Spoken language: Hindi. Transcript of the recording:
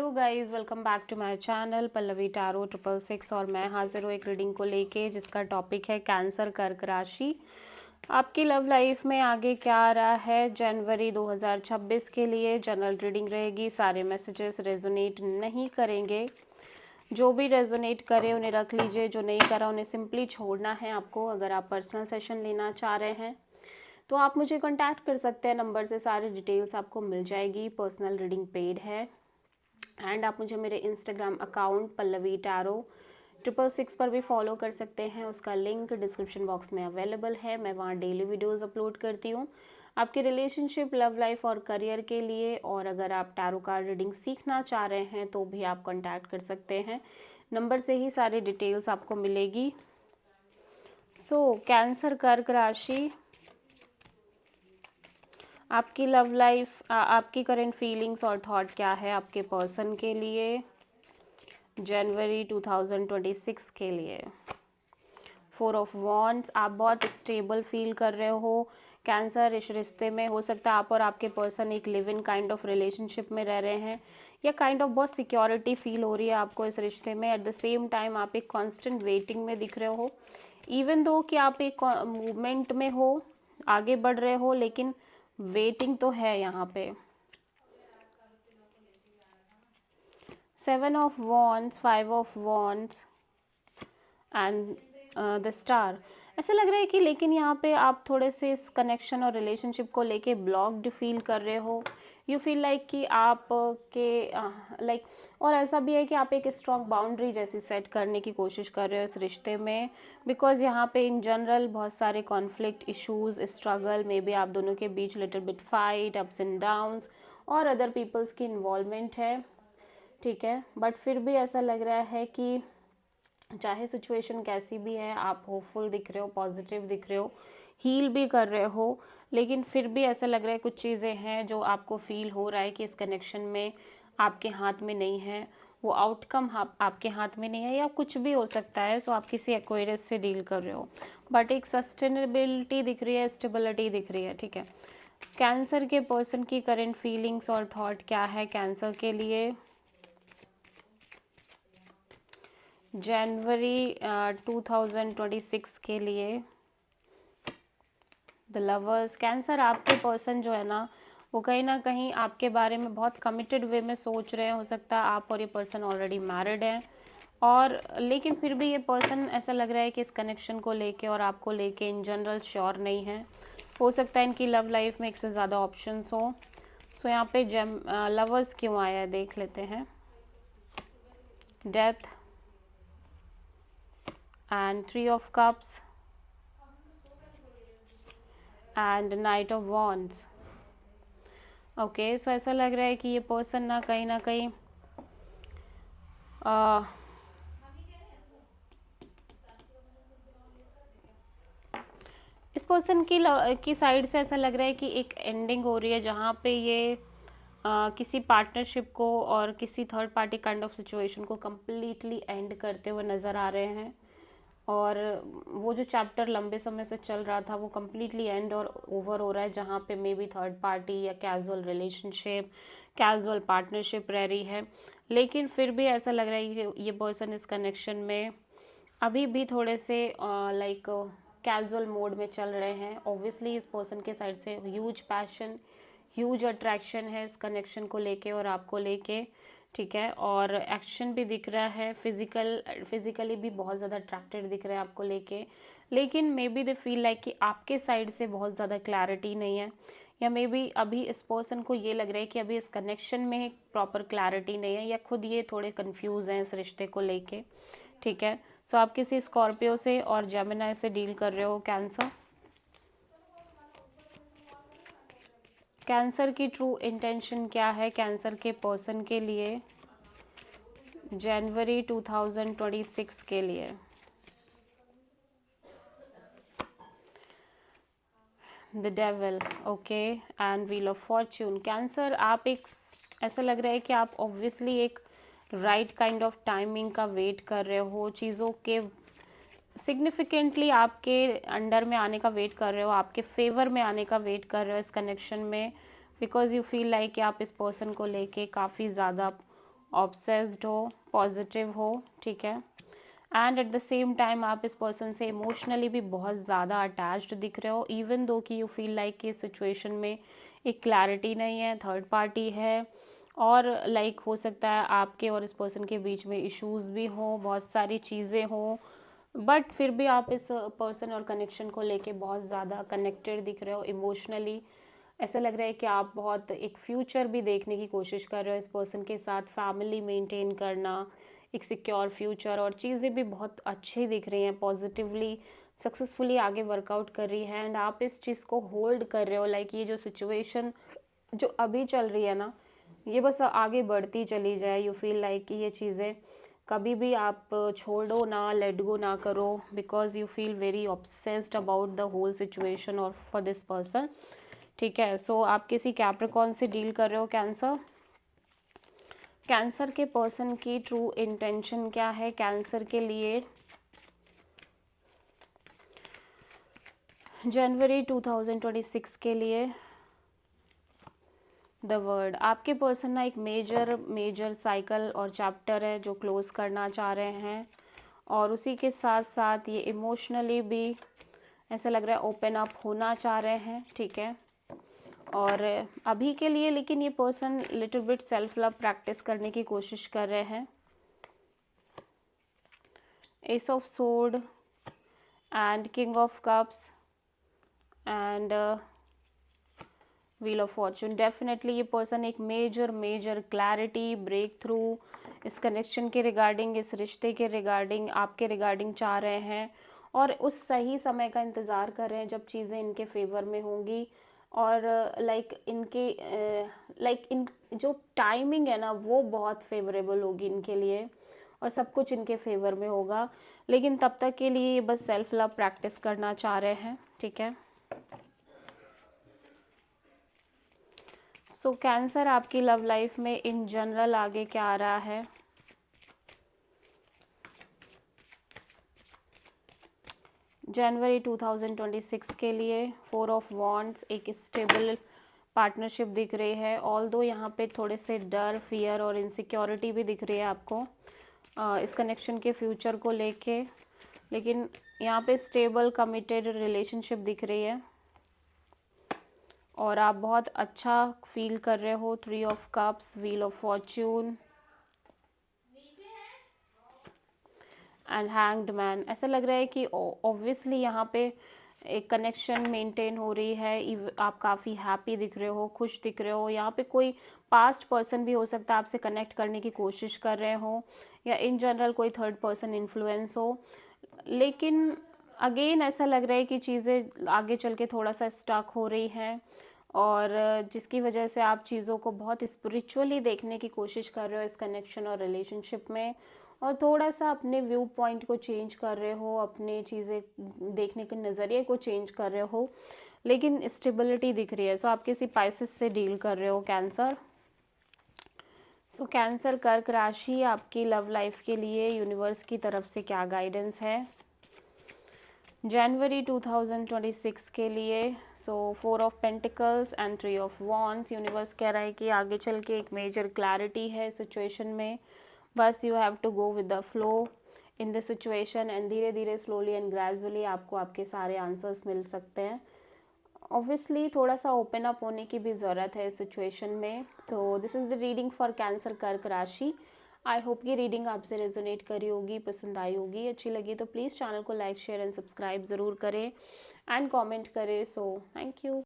Hello guys, welcome back to my channel Pallavi tarot 666 और मैं हाजिर हूँ एक रीडिंग को लेके जिसका टॉपिक है कैंसर कर्क राशि। आपकी लव लाइफ में आगे क्या आ रहा है जनवरी 2026 के लिए। जनरल रीडिंग रहेगी, सारे मैसेजेस रेजोनेट नहीं करेंगे। जो भी रेजोनेट करे उन्हें रख लीजिए, जो नहीं करा उन्हें सिंपली छोड़ना है आपको। अगर आप पर्सनल सेशन लेना चाह रहे हैं तो आप मुझे कांटेक्ट कर सकते हैं, नंबर से सारी डिटेल्स आपको मिल जाएगी। पर्सनल रीडिंग पेड है एंड आप मुझे मेरे इंस्टाग्राम अकाउंट पल्लवी टैरो 666 पर भी फॉलो कर सकते हैं। उसका लिंक डिस्क्रिप्शन बॉक्स में अवेलेबल है। मैं वहाँ डेली वीडियोस अपलोड करती हूँ आपके रिलेशनशिप, लव लाइफ और करियर के लिए। और अगर आप टैरो कार्ड रीडिंग सीखना चाह रहे हैं तो भी आप कांटेक्ट कर सकते हैं, नंबर से ही सारी डिटेल्स आपको मिलेगी। कैंसर कर्क राशि, आपकी लव लाइफ, आपकी करंट फीलिंग्स और थॉट क्या है आपके पर्सन के लिए जनवरी 2026 के लिए। 4 ऑफ वॉन्ड्स, आप बहुत स्टेबल फील कर रहे हो कैंसर। इस रिश्ते में हो सकता है आप और आपके पर्सन एक live in kind of relationship में रह रहे हैं, या काइंड ऑफ बहुत सिक्योरिटी फील हो रही है आपको इस रिश्ते में। एट द सेम टाइम आप एक कांस्टेंट वेटिंग में दिख रहे हो, इवन दो कि आप एक मूवमेंट में हो, आगे बढ़ रहे हो, लेकिन वेटिंग तो है यहाँ पे। 7 of wands, 5 of wands and the star. ऐसा लग रहा है कि लेकिन यहाँ पे आप थोड़े से इस कनेक्शन और रिलेशनशिप को लेके ब्लॉक्ड फील कर रहे हो। यू फील लाइक कि आप के लाइक और ऐसा भी है कि आप एक स्ट्रॉन्ग बाउंड्री जैसी सेट करने की कोशिश कर रहे हो इस रिश्ते में, बिकॉज यहाँ पे इन जनरल बहुत सारे conflict issues, struggle, may be आप दोनों के बीच little bit fight, ups and downs और अदर पीपल्स की इन्वॉल्वमेंट है, ठीक है। बट फिर भी ऐसा लग रहा है कि चाहे सिचुएशन कैसी भी है, आप होपफुल दिख रहे हो, पॉजिटिव दिख रहे हो, हील भी कर रहे हो, लेकिन फिर भी ऐसा लग रहा है कुछ चीज़ें हैं जो आपको फील हो रहा है कि इस कनेक्शन में आपके हाथ में नहीं है, वो आउटकम आपके हाथ में नहीं है, या कुछ भी हो सकता है। सो आप किसी एक्वायरस से डील कर रहे हो, बट एक सस्टेनेबिलिटी दिख रही है, स्टेबिलिटी दिख रही है, ठीक है। कैंसर के पर्सन की करंट फीलिंग्स और थॉट क्या है कैंसर के लिए जनवरी 2026 के लिए। द लवर्स, कैंसर आपके पर्सन जो है ना वो कहीं ना कहीं आपके बारे में बहुत कमिटेड वे में सोच रहे हैं। हो सकता है आप और ये पर्सन ऑलरेडी मैरिड हैं, और लेकिन फिर भी ये पर्सन ऐसा लग रहा है कि इस कनेक्शन को लेके और आपको लेके इन जनरल श्योर नहीं है। हो सकता है इनकी लव लाइफ में एक से ज़्यादा ऑप्शंस हो। सो यहाँ पे लवर्स क्यों आया है देख लेते हैं। Death and 3 of cups and Knight of Wands। Okay, so ऐसा लग रहा है कि ये पर्सन ना कहीं इस पर्सन की साइड से ऐसा लग रहा है कि एक एंडिंग हो रही है जहाँ पे ये किसी पार्टनरशिप को और किसी third party kind of situation को कम्प्लीटली एंड करते हुए नज़र आ रहे हैं, और वो जो चैप्टर लंबे समय से चल रहा था वो कम्प्लीटली एंड और ओवर हो रहा है, जहाँ पे मे बी थर्ड पार्टी या कैजुअल रिलेशनशिप, कैजुअल पार्टनरशिप रह रही है। लेकिन फिर भी ऐसा लग रहा है कि ये पर्सन इस कनेक्शन में अभी भी थोड़े से लाइक कैजुअल मोड में चल रहे हैं। ऑब्वियसली इस पर्सन के साइड से ह्यूज पैशन, ह्यूज अट्रैक्शन है इस कनेक्शन को लेके और आपको लेके, ठीक है। और एक्शन भी दिख रहा है, फिजिकली भी बहुत ज़्यादा अट्रैक्टेड दिख रहा है आपको लेके, लेकिन may be they feel like कि आपके साइड से बहुत ज़्यादा क्लैरिटी नहीं है, या मे बी अभी इस पर्सन को ये लग रहा है कि अभी इस कनेक्शन में प्रॉपर क्लैरिटी नहीं है, या खुद ये थोड़े कंफ्यूज हैं इस रिश्ते को लेके, ठीक है। सो आप किसी स्कॉर्पियो से और जेमिनी से डील कर रहे हो कैंसर। कैंसर की ट्रू इंटेंशन क्या है कैंसर के पर्सन के लिए जनवरी 2026 के लिए। The devil, okay, and wheel of Fortune. Cancer आप एक ऐसा लग रहा है कि आप ऑब्वियसली एक राइट काइंड ऑफ टाइमिंग का वेट कर रहे हो, चीज़ों के सिग्निफिकेंटली आपके अंडर में आने का वेट कर रहे हो, आपके फेवर में आने का वेट कर रहे हो इस कनेक्शन में, बिकॉज यू फील लाइक कि आप इस पर्सन को लेके काफ़ी ज़्यादा ऑब्सेस्ड हो, पॉजिटिव हो, ठीक है। And at the same time आप इस पर्सन से इमोशनली भी बहुत ज़्यादा अटैच्ड दिख रहे हो, इवन दो कि यू फील लाइक कि इस सिचुएशन में एक क्लैरिटी नहीं है, थर्ड पार्टी है, और लाइक हो सकता है आपके और इस पर्सन के बीच में इश्यूज भी हों, बहुत सारी चीज़ें हों, बट फिर भी आप इस पर्सन और कनेक्शन को लेके बहुत ज़्यादा कनेक्टेड दिख रहे हो इमोशनली। ऐसा लग रहा है कि आप बहुत एक फ्यूचर भी देखने की कोशिश कर रहे हो इस पर्सन के साथ, फैमिली मेंटेन करना, एक सिक्योर फ्यूचर, और चीज़ें भी बहुत अच्छी दिख रही हैं, पॉजिटिवली सक्सेसफुली आगे वर्कआउट कर रही है। एंड आप इस चीज़ को होल्ड कर रहे हो, लाइक ये जो सिचुएशन जो अभी चल रही है ना, ये बस आगे बढ़ती चली जाए। यू फील लाइक कि ये चीज़ें कभी भी आप छोड़ो ना, लेट गो ना करो, because you feel very obsessed about the whole situation और फॉर दिस पर्सन, ठीक है। सो आप किसी कैप्रिकॉर्न से डील कर रहे हो कैंसर। कैंसर के पर्सन की ट्रू इंटेंशन क्या है कैंसर के लिए जनवरी 2026 के लिए। द वर्ड, आपके पर्सन ना एक मेजर साइकिल और चैप्टर है जो क्लोज करना चाह रहे हैं, और उसी के साथ साथ ये इमोशनली भी ऐसा लग रहा है ओपन अप होना चाह रहे हैं, ठीक है। और अभी के लिए लेकिन ये person little bit self love practice करने की कोशिश कर रहे हैं। S of sword and king of cups and wheel of Fortune. Definitely ये पर्सन एक मेजर क्लैरिटी, ब्रेक थ्रू इस कनेक्शन के रिगार्डिंग, इस रिश्ते के रिगार्डिंग, आपके रिगार्डिंग चाह रहे हैं, और उस सही समय का इंतज़ार कर रहे हैं जब चीज़ें इनके फेवर में होंगी। और इन जो टाइमिंग है ना वो बहुत फेवरेबल होगी इनके लिए, और सब कुछ इनके फेवर में होगा, लेकिन तब तक के लिए ये बस सेल्फ लव प्रैक्टिस करना चाह रहे हैं, ठीक है। सो कैंसर आपकी लव लाइफ में इन जनरल आगे क्या आ रहा है। जनवरी 2026 के लिए 4 ऑफ वॉन्ड्स, एक स्टेबल पार्टनरशिप दिख रही है, ऑल दो यहाँ पे थोड़े से डर, फियर और इनसिक्योरिटी भी दिख रही है आपको इस कनेक्शन के फ्यूचर को लेके, लेकिन यहाँ पे स्टेबल कमिटेड रिलेशनशिप दिख रही है, और आप बहुत अच्छा फील कर रहे हो। 3 of cups, wheel of Fortune and hanged man. ऐसा लग रहा है कि ऑब्वियसली यहाँ पे एक कनेक्शन मेंटेन हो रही है, आप काफ़ी हैप्पी दिख रहे हो, खुश दिख रहे हो। यहाँ पे कोई पास्ट पर्सन भी हो सकता है आपसे कनेक्ट करने की कोशिश कर रहे हो, या इन जनरल कोई थर्ड पर्सन इन्फ्लुएंस हो, लेकिन अगेन ऐसा लग रहा है कि चीज़ें आगे चल के थोड़ा सा स्टक हो रही हैं, और जिसकी वजह से आप चीज़ों को बहुत स्पिरिचुअली देखने की कोशिश कर रहे हो इस कनेक्शन और रिलेशनशिप में, और थोड़ा सा अपने व्यू पॉइंट को चेंज कर रहे हो, अपने चीज़ें देखने के नज़रिए को चेंज कर रहे हो, लेकिन स्टेबिलिटी दिख रही है। सो आप किसी पाइसेस से डील कर रहे हो कैंसर। सो कैंसर कर्क राशि, आपकी लव लाइफ के लिए यूनिवर्स की तरफ से क्या गाइडेंस है जनवरी 2026 के लिए। सो 4 of pentacles and 3 of wands. Universe कह रहा है कि आगे चल के एक मेजर क्लैरिटी है सिचुएशन में, बस you have to go with the flow in the situation, and धीरे धीरे स्लोली एंड ग्रेजुअली आपको आपके सारे आंसर्स मिल सकते हैं। ऑब्वियसली थोड़ा सा ओपन अप होने की भी ज़रूरत है इस सिचुएशन में। तो this is the reading for cancer कर्क राशि। आई होप ये रीडिंग आपसे रेजोनेट करी होगी, पसंद आई होगी, अच्छी लगी तो प्लीज़ चैनल को लाइक, शेयर एंड सब्सक्राइब ज़रूर करें, एंड कमेंट करें। So thank you.